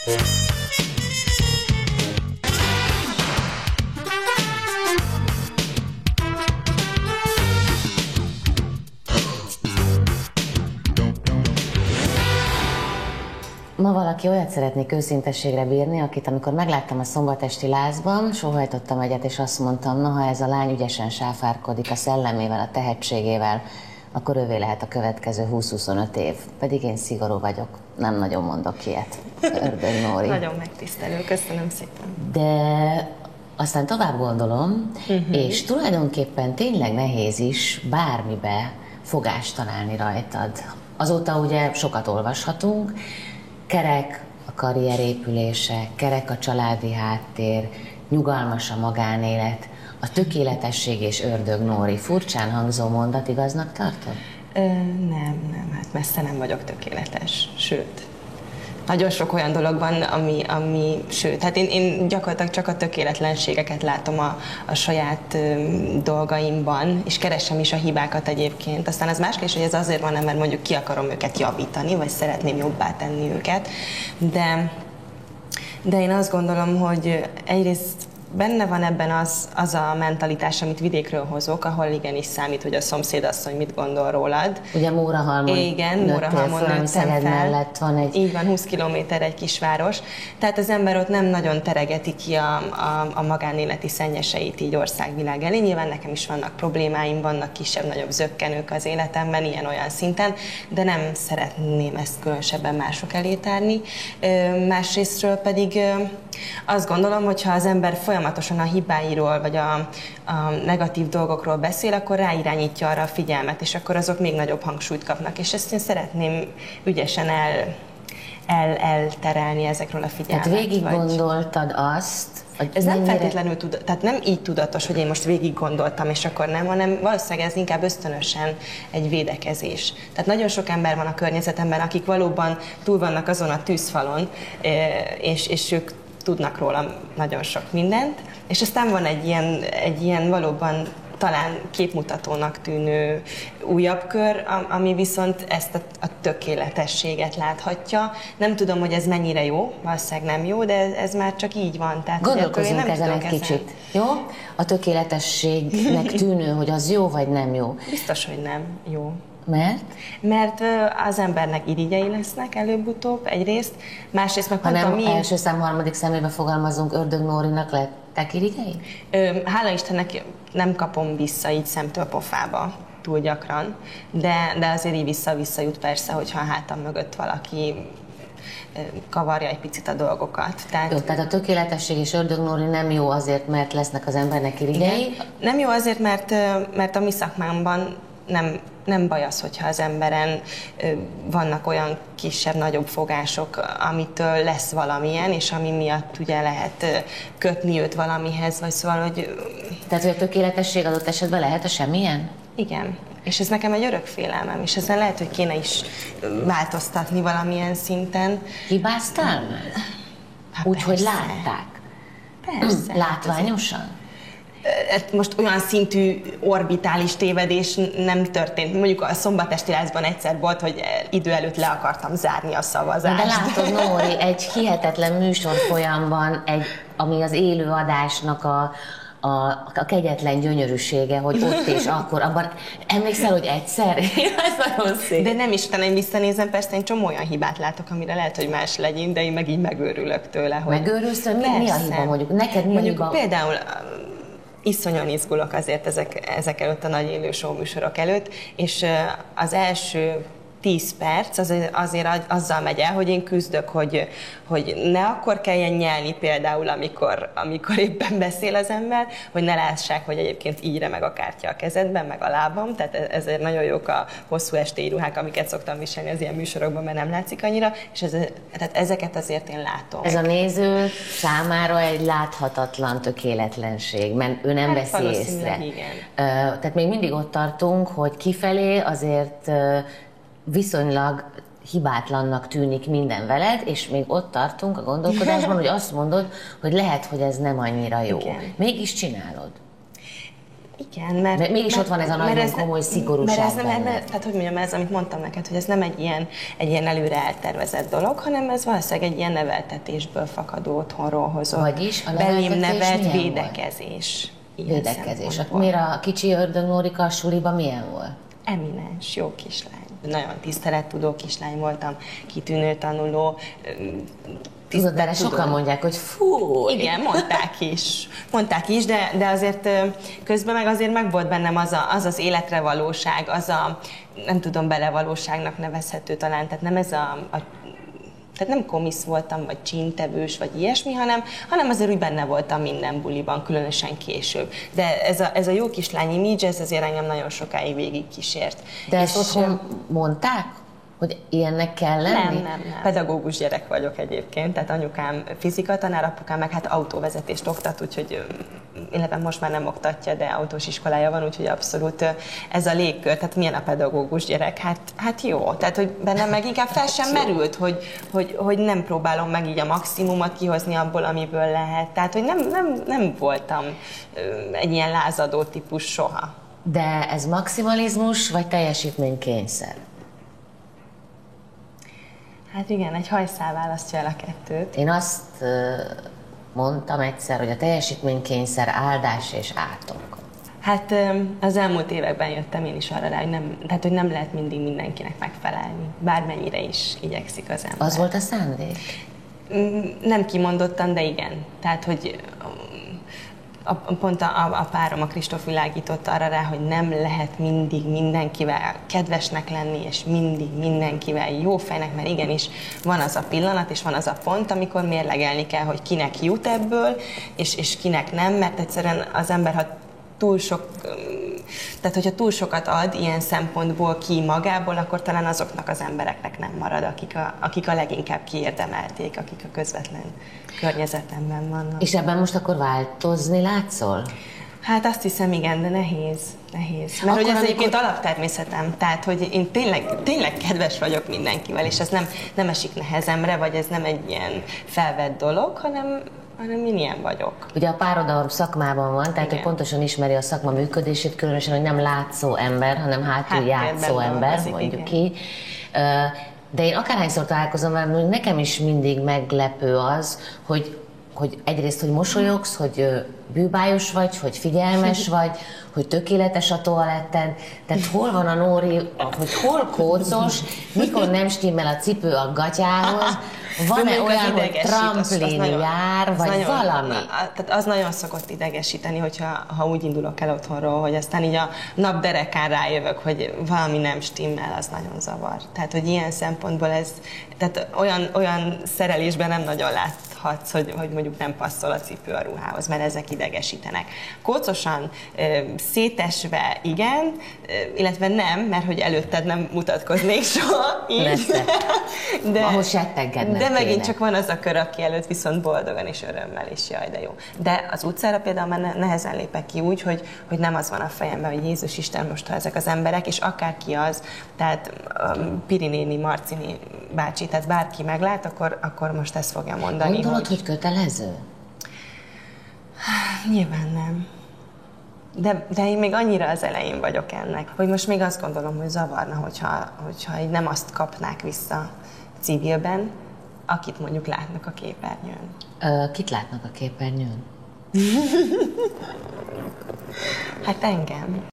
Ma valaki olyat szeretnék őszintességre bírni, akit amikor megláttam a szombatesti lázban, sóhajtottam egyet, és azt mondtam, na ha ez a lány ügyesen sáfárkodik a szellemével, a tehetségével, akkor ővé lehet a következő 20-25 év. Pedig én szigorú vagyok, nem nagyon mondok ilyet. Ördög Nóri. Nagyon megtisztelő, köszönöm szépen. De aztán tovább gondolom, és tulajdonképpen tényleg nehéz is bármibe fogást találni rajtad. Azóta ugye sokat olvashatunk, kerek a karrier épülése, kerek a családi háttér, nyugalmas a magánélet, a tökéletesség és Ördög Nóri. Furcsán hangzó mondat, igaznak tartod? Nem, hát messze nem vagyok tökéletes, sőt. Nagyon sok olyan dolog van, sőt, hát én gyakorlatilag csak a tökéletlenségeket látom a saját dolgaimban, és keresem is a hibákat egyébként. Aztán az más kérdés, hogy ez azért van, mert mondjuk ki akarom őket javítani, vagy szeretném jobbá tenni őket, de én azt gondolom, hogy egyrészt benne van ebben az a mentalitás, amit vidékről hozok, ahol igenis számít, hogy a szomszédasszony mit gondol rólad. Ugye Mórahalmon nőttem fel. Mellett van egy... Így van, 20 kilométer egy kisváros. Tehát az ember ott nem nagyon teregeti ki a magánéleti szennyeseit így országvilág elé. Nyilván nekem is vannak problémáim, vannak kisebb-nagyobb zökkenők az életemben, ilyen-olyan szinten, de nem szeretném ezt különösebben mások elé tárni. Másrésztről pedig azt gondolom, hogy ha az ember folyamatosan a hibáiról, vagy a negatív dolgokról beszél, akkor ráirányítja arra a figyelmet, és akkor azok még nagyobb hangsúlyt kapnak. És ezt én szeretném ügyesen elterelni ezekről a figyelmet. Tehát végig gondoltad azt, ez nem feltétlenül tehát nem így tudatos, hogy én most végig gondoltam, és akkor nem, hanem valószínűleg ez inkább ösztönösen egy védekezés. Tehát nagyon sok ember van a környezetemben, akik valóban túl vannak azon a tűzfalon, és ők tudnak róla nagyon sok mindent, és aztán van egy ilyen valóban talán képmutatónak tűnő újabb kör, ami viszont ezt a tökéletességet láthatja. Nem tudom, hogy ez mennyire jó, valószínűleg nem jó, de ez már csak így van. Tehát, gondolkozunk ezen egy kicsit, jó? A tökéletességnek tűnő, hogy az jó vagy nem jó? Biztos, hogy nem jó. Mert? Mert az embernek irigyei lesznek előbb-utóbb egyrészt, másrészt meg pont a mi... első szám, harmadik szemébe fogalmazunk, Ördög Nórinak lettek irigyei? Hála Istennek nem kapom vissza így szemtől pofába túl gyakran, de azért így vissza jut persze, hogyha a hátam mögött valaki kavarja egy picit a dolgokat. Jó, tehát a tökéletesség és Ördög Nóri nem jó azért, mert lesznek az embernek irigyei? Nem jó azért, mert a mi szakmámban nem baj az, hogyha az emberen vannak olyan kisebb-nagyobb fogások, amitől lesz valamilyen, és ami miatt ugye lehet kötni őt valamihez, vagy szóval, hogy... Tehát, hogy a tökéletesség adott esetben lehet a semmilyen? Igen. És ez nekem egy örök félelmem, és ezen lehet, hogy kéne is változtatni valamilyen szinten. Hibáztál már? Úgy, hogy látták? Persze. Látványosan? Most olyan szintű orbitális tévedés nem történt. Mondjuk a szombatesti lázban egyszer volt, hogy idő előtt le akartam zárni a szavazást. De látod, Nóri, egy hihetetlen műsorfolyamban, ami az élő adásnak a kegyetlen gyönyörűsége, hogy ott és akkor, abban emlékszel, hogy egyszer? Ez nagyon szép. De nem is, utána én visszanézem, persze én csomó olyan hibát látok, amire lehet, hogy más legyen, de én meg így megőrülök tőle. Hogy... Megőrülsz? Mi a hiba mondjuk? Neked mi a hiba? Például iszonyan izgulok azért ezek előtt a nagy élő show műsorok előtt, és az első 10 perc azért azzal megy el, hogy én küzdök, hogy ne akkor kelljen nyelni például, amikor éppen beszél az ember, hogy ne lássák, hogy egyébként így remeg a kártya a kezedben, meg a lábam, tehát ezért nagyon jók a hosszú estéi ruhák, amiket szoktam viselni az ilyen műsorokban, mert nem látszik annyira, és tehát ezeket azért én látom. Ez a néző számára egy láthatatlan tökéletlenség, mert ő nem veszi észre. Igen. Tehát még mindig ott tartunk, hogy kifelé azért viszonylag hibátlannak tűnik minden veled, és még ott tartunk a gondolkodásban, hogy azt mondod, hogy lehet, hogy ez nem annyira jó. Igen. Mégis csinálod. Igen, mert... De mégis ott van ez a nagyon komoly szigorúság mert ez nem, benne. tehát hogy mondjam, ez, amit mondtam neked, hogy ez nem egy ilyen előre eltervezett dolog, hanem ez valószínűleg egy ilyen neveltetésből fakadó, otthonról hozott, Vagyis a belém neveltetés nevelt milyen védekezés. Védekezés. Miért a kicsi ördög Nórika a suliban milyen volt? Eminens, jó kislány. Nagyon tisztelettudó kislány voltam, kitűnő tanuló. Tudod, de sokan mondják, hogy fú. Igen, mondták is, de azért közben meg azért meg volt bennem az életre valóság, nem tudom, belevalóságnak nevezhető talán, tehát nem ez tehát nem komisz voltam, vagy csíntevős, vagy ilyesmi, hanem azért úgy benne voltam minden buliban, különösen később. De ez a jó kislány image, ez azért engem nagyon sokáig végig kísért. De ezt otthon mondták? Hogy ilyennek kell lenni? Nem. Pedagógus gyerek vagyok egyébként, tehát anyukám fizikatanár, apukám meg hát autóvezetést oktat, úgyhogy, illetve most már nem oktatja, de autós iskolája van, úgyhogy abszolút ez a légkör, tehát milyen a pedagógus gyerek? Hát jó, tehát hogy bennem meg inkább fel sem merült, hogy nem próbálom meg így a maximumot kihozni abból, amiből lehet. Tehát, hogy nem voltam egy ilyen lázadó típus soha. De ez maximalizmus, vagy teljesítménykényszer? Hát igen, egy hajszál választja el a kettőt. Én azt mondtam egyszer, hogy a teljesítménykényszer áldás és átok. Hát az elmúlt években jöttem én is arra rá, hogy nem lehet mindig mindenkinek megfelelni, bármennyire is igyekszik az ember. Az volt a szándék? Nem kimondottan, de igen. Tehát, hogy pont a párom, a Kristóf világított arra rá, hogy nem lehet mindig mindenkivel kedvesnek lenni, és mindig mindenkivel jó fejnek, mert igenis van az a pillanat, és van az a pont, amikor mérlegelni kell, hogy kinek jut ebből, és kinek nem, mert egyszerűen az ember, ha hogyha túl sokat ad ilyen szempontból ki magából, akkor talán azoknak az embereknek nem marad, akik a leginkább kiérdemelték, akik a közvetlen környezetemben vannak. És ebben most akkor változni látszol? Hát azt hiszem, igen, de nehéz. Mert hogy ez egyébként alaptermészetem, tehát hogy én tényleg kedves vagyok mindenkivel, és ez nem esik nehezemre, vagy ez nem egy ilyen felvett dolog, hanem én ilyen vagyok. Ugye a párod szakmában van, tehát ő pontosan ismeri a szakma működését, különösen, hogy nem látszó ember, hanem hátul játszó ember, mondjuk így. De én akárhányszor találkozom velem, hogy nekem is mindig meglepő az, hogy egyrészt, hogy mosolyogsz, hogy bűbájos vagy, hogy figyelmes vagy, hogy tökéletes a toaletted, tehát hol van a Nóri, hogy hol kócos, mikor nem stimmel a cipő a gatyához, van-e olyan, hogy tramplin jár, vagy valami? Tehát az nagyon szokott idegesíteni, ha úgy indulok el otthonról, hogy aztán így a nap derekán rájövök, hogy valami nem stimmel, az nagyon zavar. Tehát, hogy ilyen szempontból tehát olyan szerelésben nem nagyon láthatsz, hogy mondjuk nem passzol a cipő a ruhához, mert ezek idegesítenek. Kócosan, szétesve igen, illetve nem, mert hogy előtted nem mutatkoznék soha. Ahhoz settegednek de megint kéne. Csak van az a kör, aki előtt viszont boldogan és örömmel is, jaj, de jó. De az utcára például már nehezen lépek ki úgy, hogy nem az van a fejemben, hogy Jézus Isten, most ha ezek az emberek, és akárki az, tehát Piri néni, Marci bácsi, tehát bárki meglát, akkor most ezt fogja mondani. Gondolod, hogy kötelező? Nyilván nem. De én még annyira az elején vagyok ennek, hogy most még azt gondolom, hogy zavarna, hogyha így nem azt kapnák vissza civilben, akit mondjuk látnak a képernyőn. Kit látnak a képernyőn? Hát engem.